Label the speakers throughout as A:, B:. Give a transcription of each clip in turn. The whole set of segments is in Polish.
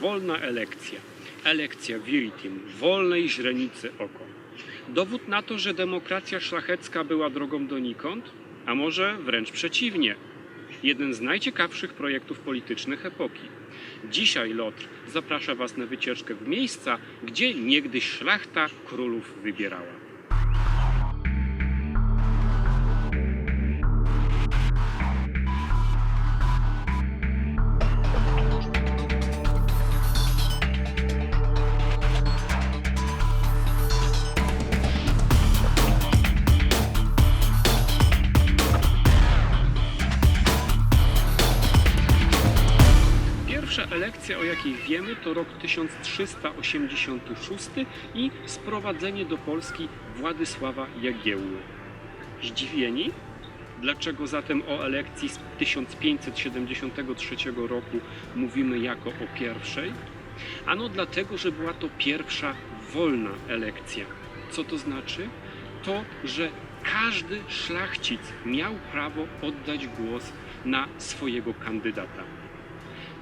A: Wolna elekcja. Elekcja viritim, wolnej źrenicy oko. Dowód na to, że demokracja szlachecka była drogą donikąd? A może wręcz przeciwnie. Jeden z najciekawszych projektów politycznych epoki. Dzisiaj Lotr zaprasza Was na wycieczkę w miejsca, gdzie niegdyś szlachta królów wybierała. Pierwsza elekcja, o jakiej wiemy, to rok 1386 i sprowadzenie do Polski Władysława Jagiełły. Zdziwieni? Dlaczego zatem o elekcji z 1573 roku mówimy jako o pierwszej? Ano dlatego, że była to pierwsza wolna elekcja. Co to znaczy? To, że każdy szlachcic miał prawo oddać głos na swojego kandydata.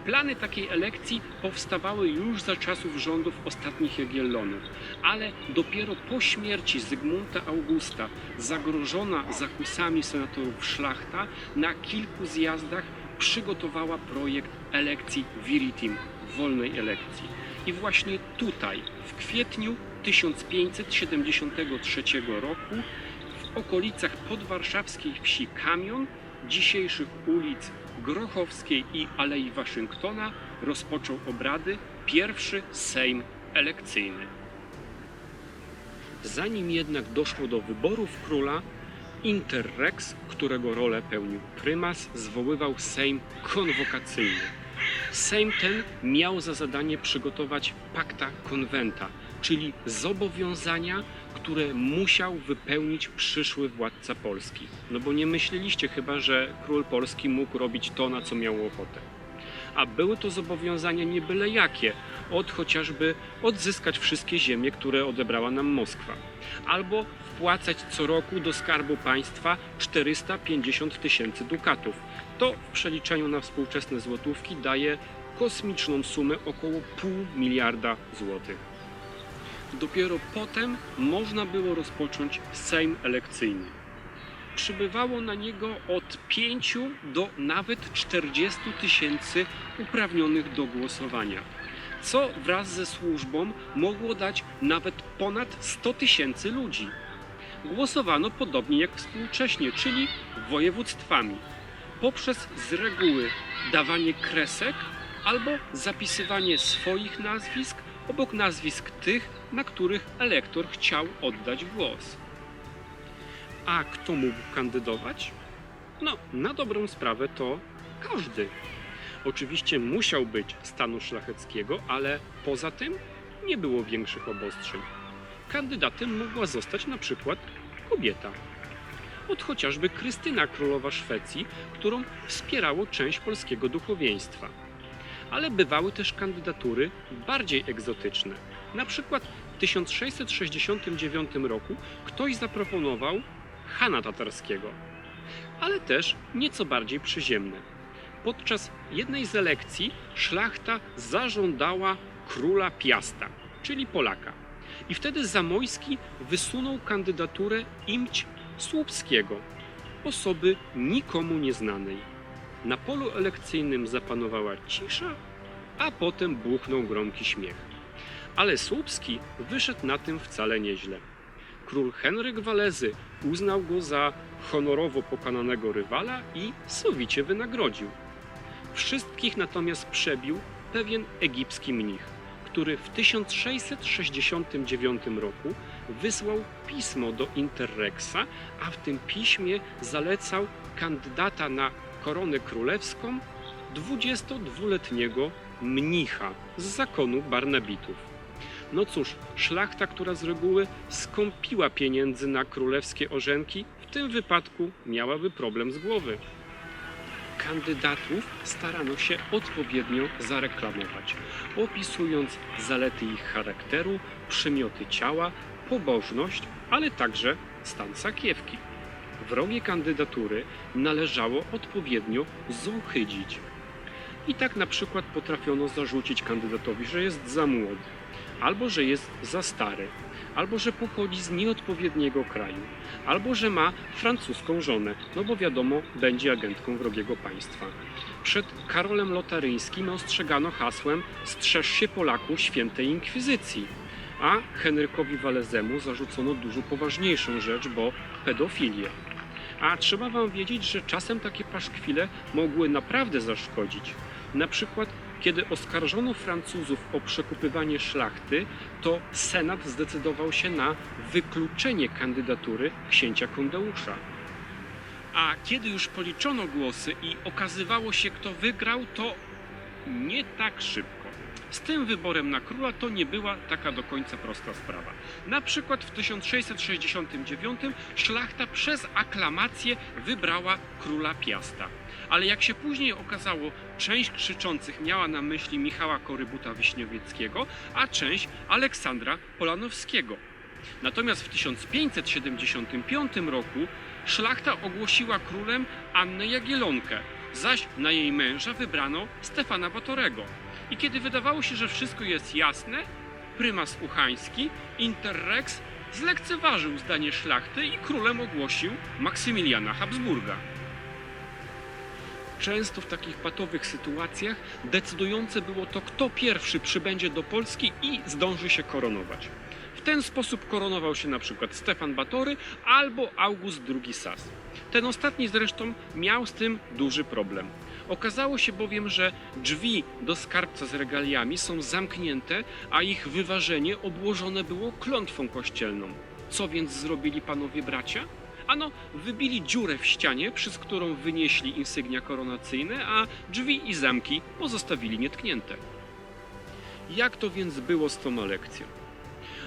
A: Plany takiej elekcji powstawały już za czasów rządów ostatnich Jagiellonów, ale dopiero po śmierci Zygmunta Augusta, zagrożona zakusami senatorów szlachta, na kilku zjazdach przygotowała projekt elekcji viritim, wolnej elekcji. I właśnie tutaj, w kwietniu 1573 roku, w okolicach podwarszawskiej wsi Kamion, dzisiejszych ulic Grochowskiej i Alei Waszyngtona, rozpoczął obrady pierwszy Sejm elekcyjny. Zanim jednak doszło do wyborów króla, Interrex, którego rolę pełnił prymas, zwoływał Sejm konwokacyjny. Sejm ten miał za zadanie przygotować pacta conventa, czyli zobowiązania, które musiał wypełnić przyszły władca Polski. No bo nie myśleliście chyba, że król polski mógł robić to, na co miał ochotę. A były to zobowiązania nie byle jakie, chociażby odzyskać wszystkie ziemie, które odebrała nam Moskwa, albo wpłacać co roku do Skarbu Państwa 450 000 dukatów. To w przeliczeniu na współczesne złotówki daje kosmiczną sumę około 0,5 miliarda złotych. Dopiero potem można było rozpocząć Sejm elekcyjny. Przybywało na niego od 5 do nawet 40 000 uprawnionych do głosowania, co wraz ze służbą mogło dać nawet ponad 100 000 ludzi. Głosowano podobnie jak współcześnie, czyli województwami, poprzez z reguły dawanie kresek albo zapisywanie swoich nazwisk obok nazwisk tych, na których elektor chciał oddać głos. A kto mógł kandydować? No, na dobrą sprawę to każdy. Oczywiście musiał być stanu szlacheckiego, ale poza tym nie było większych obostrzeń. Kandydatem mogła zostać na przykład kobieta. Chociażby Krystyna, królowa Szwecji, którą wspierało część polskiego duchowieństwa. Ale bywały też kandydatury bardziej egzotyczne. Na przykład w 1669 roku ktoś zaproponował Hana Tatarskiego, ale też nieco bardziej przyziemne. Podczas jednej z elekcji szlachta zażądała króla Piasta, czyli Polaka. I wtedy Zamoyski wysunął kandydaturę Imć Słupskiego, osoby nikomu nieznanej. Na polu elekcyjnym zapanowała cisza, a potem buchnął gromki śmiech. Ale Słupski wyszedł na tym wcale nieźle. Król Henryk Walezy uznał go za honorowo pokonanego rywala i sowicie wynagrodził. Wszystkich natomiast przebił pewien egipski mnich, który w 1669 roku wysłał pismo do Interrexa, a w tym piśmie zalecał kandydata na koronę królewską 22-letniego mnicha z zakonu Barnabitów. No cóż, szlachta, która z reguły skąpiła pieniędzy na królewskie orzenki, w tym wypadku miałaby problem z głowy. Kandydatów starano się odpowiednio zareklamować, opisując zalety ich charakteru, przymioty ciała, pobożność, ale także stan sakiewki. Wrogie kandydatury należało odpowiednio zohydzić. I tak na przykład potrafiono zarzucić kandydatowi, że jest za młody, albo że jest za stary, albo że pochodzi z nieodpowiedniego kraju, albo że ma francuską żonę, no bo wiadomo, będzie agentką wrogiego państwa. Przed Karolem Lotaryńskim ostrzegano hasłem „Strzeż się Polaku świętej inkwizycji”, a Henrykowi Walezemu zarzucono dużo poważniejszą rzecz, bo pedofilię. A trzeba wam wiedzieć, że czasem takie paszkwile mogły naprawdę zaszkodzić. Na przykład, kiedy oskarżono Francuzów o przekupywanie szlachty, to Senat zdecydował się na wykluczenie kandydatury księcia Kondeusza. A kiedy już policzono głosy i okazywało się, kto wygrał, to nie tak szybko. Z tym wyborem na króla to nie była taka do końca prosta sprawa. Na przykład w 1669 szlachta przez aklamację wybrała króla Piasta. Ale jak się później okazało, część krzyczących miała na myśli Michała Korybuta-Wiśniowieckiego, a część Aleksandra Polanowskiego. Natomiast w 1575 roku szlachta ogłosiła królem Annę Jagiellonkę, zaś na jej męża wybrano Stefana Batorego. I kiedy wydawało się, że wszystko jest jasne, prymas uchański Interrex zlekceważył zdanie szlachty i królem ogłosił Maksymiliana Habsburga. Często w takich patowych sytuacjach decydujące było to, kto pierwszy przybędzie do Polski i zdąży się koronować. W ten sposób koronował się na przykład Stefan Batory albo August II Sas. Ten ostatni zresztą miał z tym duży problem. Okazało się bowiem, że drzwi do skarbca z regaliami są zamknięte, a ich wyważenie obłożone było klątwą kościelną. Co więc zrobili panowie bracia? Ano, wybili dziurę w ścianie, przez którą wynieśli insygnia koronacyjne, a drzwi i zamki pozostawili nietknięte. Jak to więc było z tą elekcją?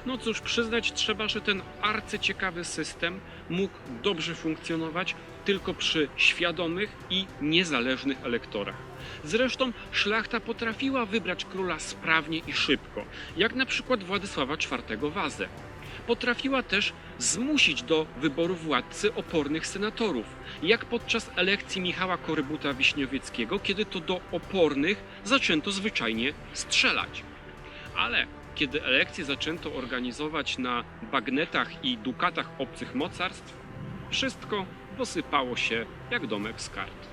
A: No cóż, przyznać trzeba, że ten arcyciekawy system mógł dobrze funkcjonować tylko przy świadomych i niezależnych elektorach. Zresztą szlachta potrafiła wybrać króla sprawnie i szybko, jak na przykład Władysława IV Wazę. Potrafiła też zmusić do wyboru władcy opornych senatorów, jak podczas elekcji Michała Korybuta-Wiśniowieckiego, kiedy to do opornych zaczęto zwyczajnie strzelać. Ale kiedy elekcje zaczęto organizować na bagnetach i dukatach obcych mocarstw, wszystko posypało się jak domek z kart.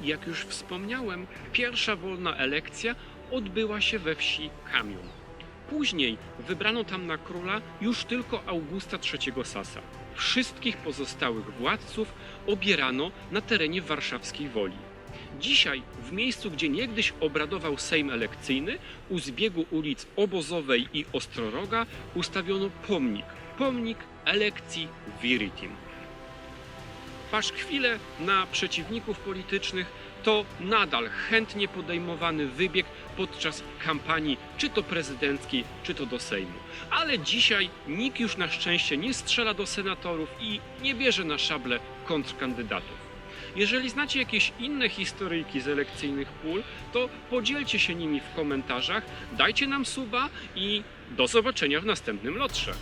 A: Jak już wspomniałem, pierwsza wolna elekcja odbyła się we wsi Kamień. Później wybrano tam na króla już tylko Augusta III Sasa. Wszystkich pozostałych władców obierano na terenie warszawskiej Woli. Dzisiaj w miejscu, gdzie niegdyś obradował Sejm elekcyjny, u zbiegu ulic Obozowej i Ostroroga ustawiono pomnik elekcji Viritim. Paszkwile na przeciwników politycznych to nadal chętnie podejmowany wybieg podczas kampanii, czy to prezydenckiej, czy to do Sejmu. Ale dzisiaj nikt już na szczęście nie strzela do senatorów i nie bierze na szable kontrkandydatów. Jeżeli znacie jakieś inne historyjki z elekcyjnych pól, to podzielcie się nimi w komentarzach, dajcie nam suba i do zobaczenia w następnym lotrze.